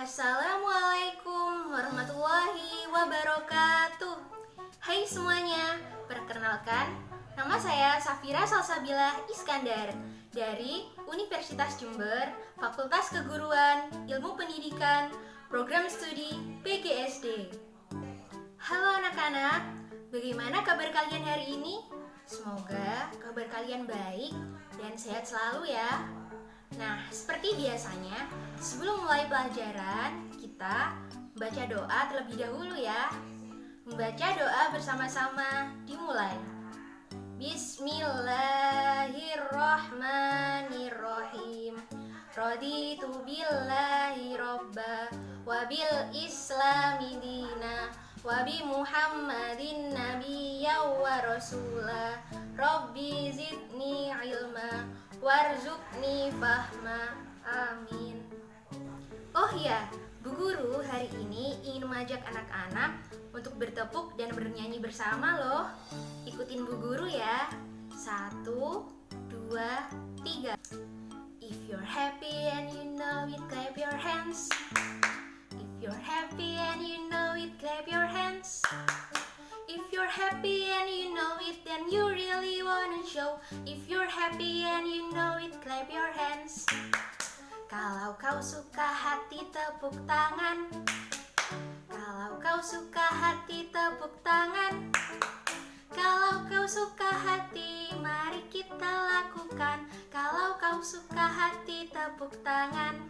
Assalamualaikum warahmatullahi wabarakatuh. Hai semuanya, perkenalkan, nama saya Safira Salsabila Iskandar dari Universitas Jember, Fakultas Keguruan, Ilmu Pendidikan, Program Studi PGSD. Halo anak-anak, bagaimana kabar kalian hari ini? Semoga kabar kalian baik dan sehat selalu ya. Nah, seperti biasanya, sebelum mulai pelajaran, kita membaca doa terlebih dahulu ya. Membaca doa bersama-sama dimulai. Bismillahirrahmanirrahim. Raditu billahi robba wa bil islami dina wa bi Muhammadin nabiyya wa rasula. Rabbi zidni ilma warzuqni fahma. Amin. Oh ya, Bu Guru hari ini ingin mengajak anak-anak untuk bertepuk dan bernyanyi bersama loh. Ikutin Bu Guru ya. 1, 2, 3. If you're happy and you know it, clap your hands. If you're happy and you know it, clap your hands. If you're happy and you know it, then you really wanna show. If you're happy and you know it, clap your hands. Kalau kau suka hati, tepuk tangan. Kalau kau suka hati, tepuk tangan. Kalau kau suka hati, mari kita lakukan. Kalau kau suka hati, tepuk tangan.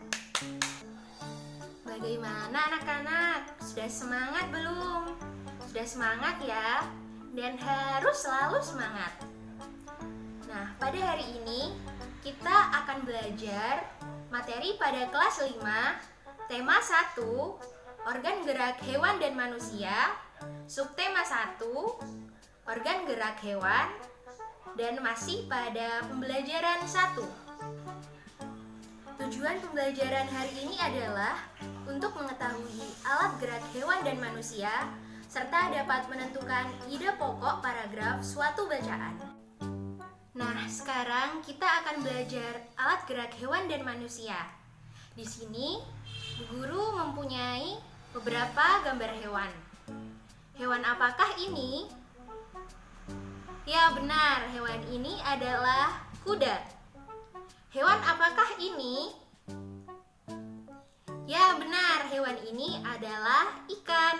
Bagaimana anak-anak? Sudah semangat belum? Sudah semangat ya? Dan harus selalu semangat. Nah, pada hari ini kita akan belajar materi pada kelas 5, tema 1, organ gerak hewan dan manusia, subtema 1, organ gerak hewan, dan masih pada pembelajaran 1. Tujuan pembelajaran hari ini adalah untuk mengetahui alat gerak hewan dan manusia, serta dapat menentukan ide pokok paragraf suatu bacaan. Nah, sekarang kita akan belajar alat gerak hewan dan manusia. Di sini, Bu Guru mempunyai beberapa gambar hewan. Hewan apakah ini? Ya, benar, hewan ini adalah kuda. Hewan apakah ini? Ya, benar, hewan ini adalah ikan.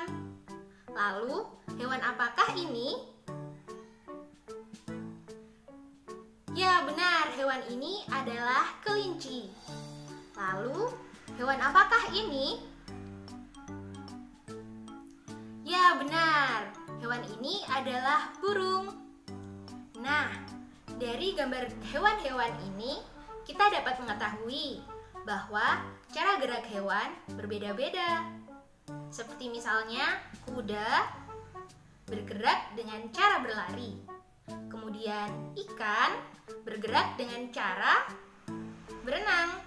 Lalu, hewan apakah ini? Ya, benar, hewan ini adalah kelinci. Lalu, hewan apakah ini? Ya, benar, hewan ini adalah burung. Nah, dari gambar hewan-hewan ini, kita dapat mengetahui bahwa cara gerak hewan berbeda-beda. Seperti misalnya, kuda bergerak dengan cara berlari. Kemudian ikan bergerak dengan cara berenang.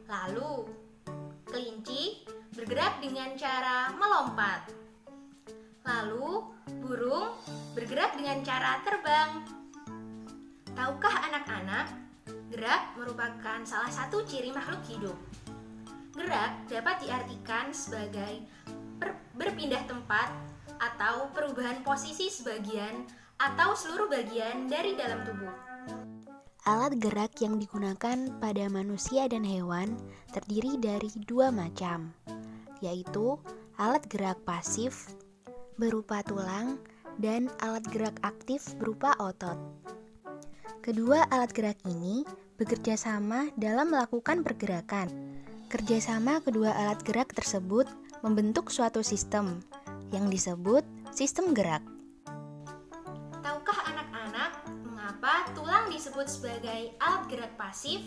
Lalu kelinci bergerak dengan cara melompat. Lalu burung bergerak dengan cara terbang. Tahukah anak-anak, gerak merupakan salah satu ciri makhluk hidup. Gerak dapat diartikan sebagai berpindah tempat atau perubahan posisi sebagian atau seluruh bagian dari dalam tubuh. Alat gerak yang digunakan pada manusia dan hewan terdiri dari 2 macam, yaitu alat gerak pasif berupa tulang dan alat gerak aktif berupa otot. Kedua alat gerak ini bekerja sama dalam melakukan pergerakan. Kerjasama kedua alat gerak tersebut membentuk suatu sistem yang disebut sistem gerak. Tahukah anak-anak mengapa tulang disebut sebagai alat gerak pasif?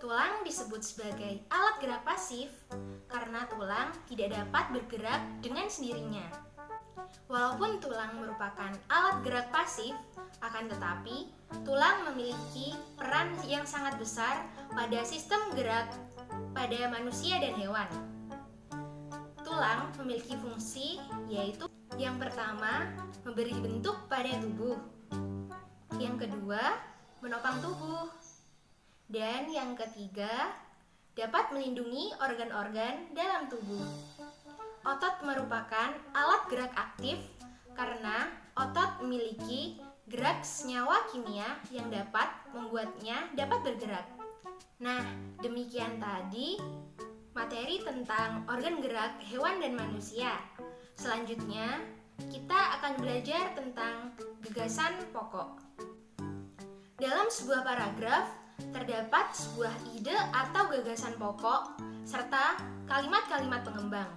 Tulang disebut sebagai alat gerak pasif karena tulang tidak dapat bergerak dengan sendirinya. Walaupun tulang merupakan alat gerak pasif, akan tetapi tulang memiliki peran yang sangat besar pada sistem gerak pada manusia dan hewan. Tulang memiliki fungsi yaitu yang pertama, memberi bentuk pada tubuh. Yang kedua, menopang tubuh. Dan yang ketiga, dapat melindungi organ-organ dalam tubuh. Otot merupakan alat gerak aktif karena otot memiliki gerak senyawa kimia yang dapat membuatnya dapat bergerak. Nah, demikian tadi materi tentang organ gerak hewan dan manusia. Selanjutnya, kita akan belajar tentang gagasan pokok. Dalam sebuah paragraf, terdapat sebuah ide atau gagasan pokok serta kalimat-kalimat pengembang.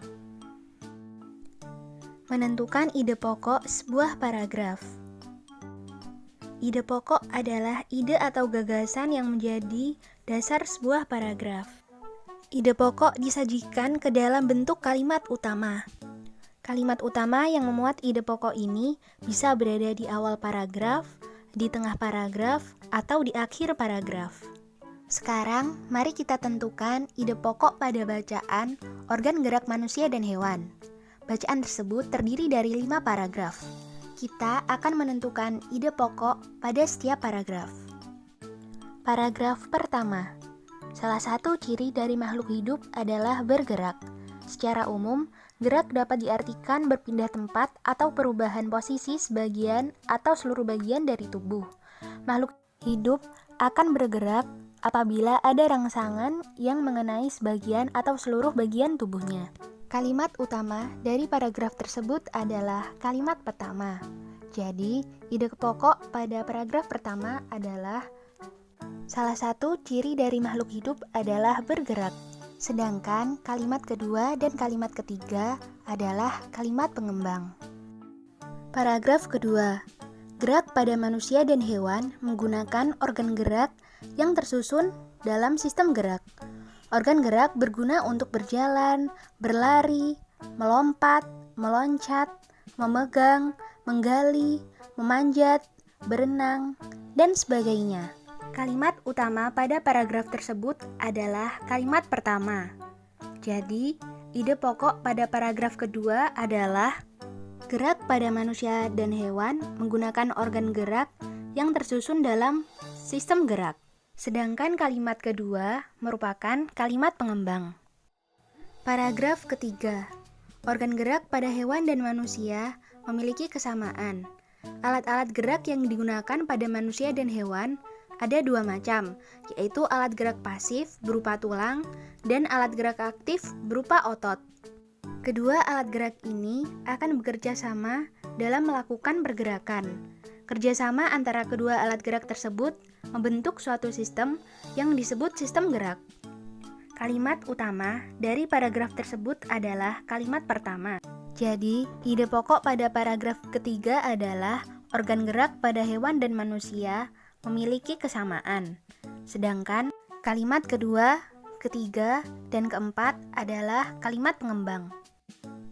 Menentukan ide pokok sebuah paragraf. Ide pokok adalah ide atau gagasan yang menjadi dasar sebuah paragraf. Ide pokok disajikan ke dalam bentuk kalimat utama. Kalimat utama yang memuat ide pokok ini bisa berada di awal paragraf, di tengah paragraf, atau di akhir paragraf. Sekarang, mari kita tentukan ide pokok pada bacaan organ gerak manusia dan hewan. Bacaan tersebut terdiri dari 5 paragraf. Kita akan menentukan ide pokok pada setiap paragraf. Paragraf pertama. Salah satu ciri dari makhluk hidup adalah bergerak. Secara umum, gerak dapat diartikan berpindah tempat atau perubahan posisi sebagian atau seluruh bagian dari tubuh. Makhluk hidup akan bergerak apabila ada rangsangan yang mengenai sebagian atau seluruh bagian tubuhnya. Kalimat utama dari paragraf tersebut adalah kalimat pertama. Jadi, ide pokok pada paragraf pertama adalah salah satu ciri dari makhluk hidup adalah bergerak. Sedangkan kalimat kedua dan kalimat ketiga adalah kalimat pengembang. Paragraf kedua. Gerak pada manusia dan hewan menggunakan organ gerak yang tersusun dalam sistem gerak. Organ gerak berguna untuk berjalan, berlari, melompat, meloncat, memegang, menggali, memanjat, berenang, dan sebagainya. Kalimat utama pada paragraf tersebut adalah kalimat pertama. Jadi, ide pokok pada paragraf kedua adalah gerak pada manusia dan hewan menggunakan organ gerak yang tersusun dalam sistem gerak. Sedangkan kalimat kedua merupakan kalimat pengembang. Paragraf ketiga. Organ gerak pada hewan dan manusia memiliki kesamaan. Alat-alat gerak yang digunakan pada manusia dan hewan ada 2 macam, yaitu alat gerak pasif berupa tulang dan alat gerak aktif berupa otot. Kedua alat gerak ini akan bekerja sama dalam melakukan pergerakan. Kerjasama antara kedua alat gerak tersebut membentuk suatu sistem yang disebut sistem gerak. Kalimat utama dari paragraf tersebut adalah kalimat pertama. Jadi, ide pokok pada paragraf ketiga adalah organ gerak pada hewan dan manusia memiliki kesamaan. Sedangkan kalimat kedua, ketiga, dan keempat adalah kalimat pengembang.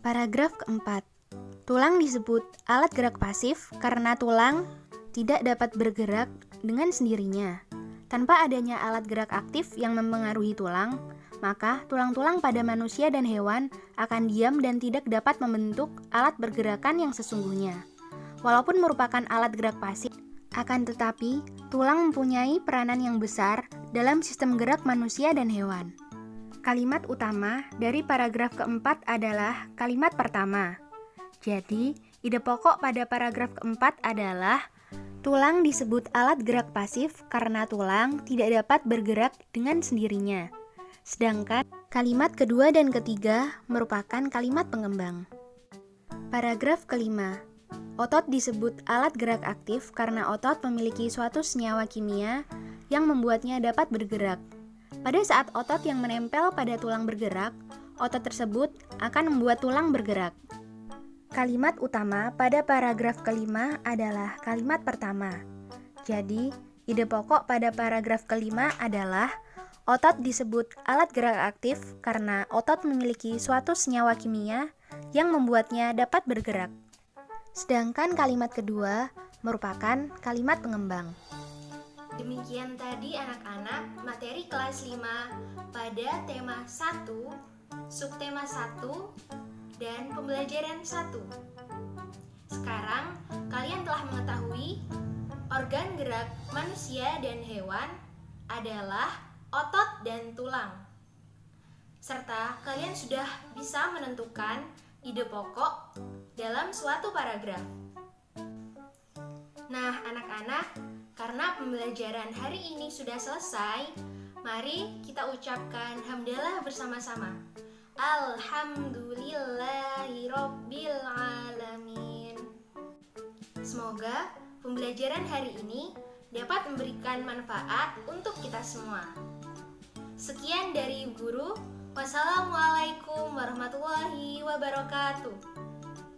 Paragraf keempat. Tulang disebut alat gerak pasif karena tulang tidak dapat bergerak dengan sendirinya. Tanpa adanya alat gerak aktif yang mempengaruhi tulang, maka tulang-tulang pada manusia dan hewan akan diam dan tidak dapat membentuk alat pergerakan yang sesungguhnya. Walaupun merupakan alat gerak pasif, akan tetapi tulang mempunyai peranan yang besar dalam sistem gerak manusia dan hewan. Kalimat utama dari paragraf keempat adalah kalimat pertama. Jadi, ide pokok pada paragraf keempat adalah tulang disebut alat gerak pasif karena tulang tidak dapat bergerak dengan sendirinya. Sedangkan kalimat kedua dan ketiga merupakan kalimat pengembang. Paragraf kelima. Otot disebut alat gerak aktif karena otot memiliki suatu senyawa kimia yang membuatnya dapat bergerak. Pada saat otot yang menempel pada tulang bergerak, otot tersebut akan membuat tulang bergerak. Kalimat utama pada paragraf kelima adalah kalimat pertama. Jadi, ide pokok pada paragraf kelima adalah otot disebut alat gerak aktif karena otot memiliki suatu senyawa kimia yang membuatnya dapat bergerak. Sedangkan kalimat kedua merupakan kalimat pengembang. Demikian tadi anak-anak materi kelas 5 pada tema 1, subtema 1, dan pembelajaran 1. Sekarang kalian telah mengetahui organ gerak manusia dan hewan adalah otot dan tulang. serta kalian sudah bisa menentukan ide pokok dalam suatu paragraf. Nah, anak-anak, karena pembelajaran hari ini sudah selesai, mari kita ucapkan hamdalah bersama-sama. Alhamdulillahirabbil alamin. Semoga pembelajaran hari ini dapat memberikan manfaat untuk kita semua. Sekian dari guru. Wassalamualaikum warahmatullahi wabarakatuh.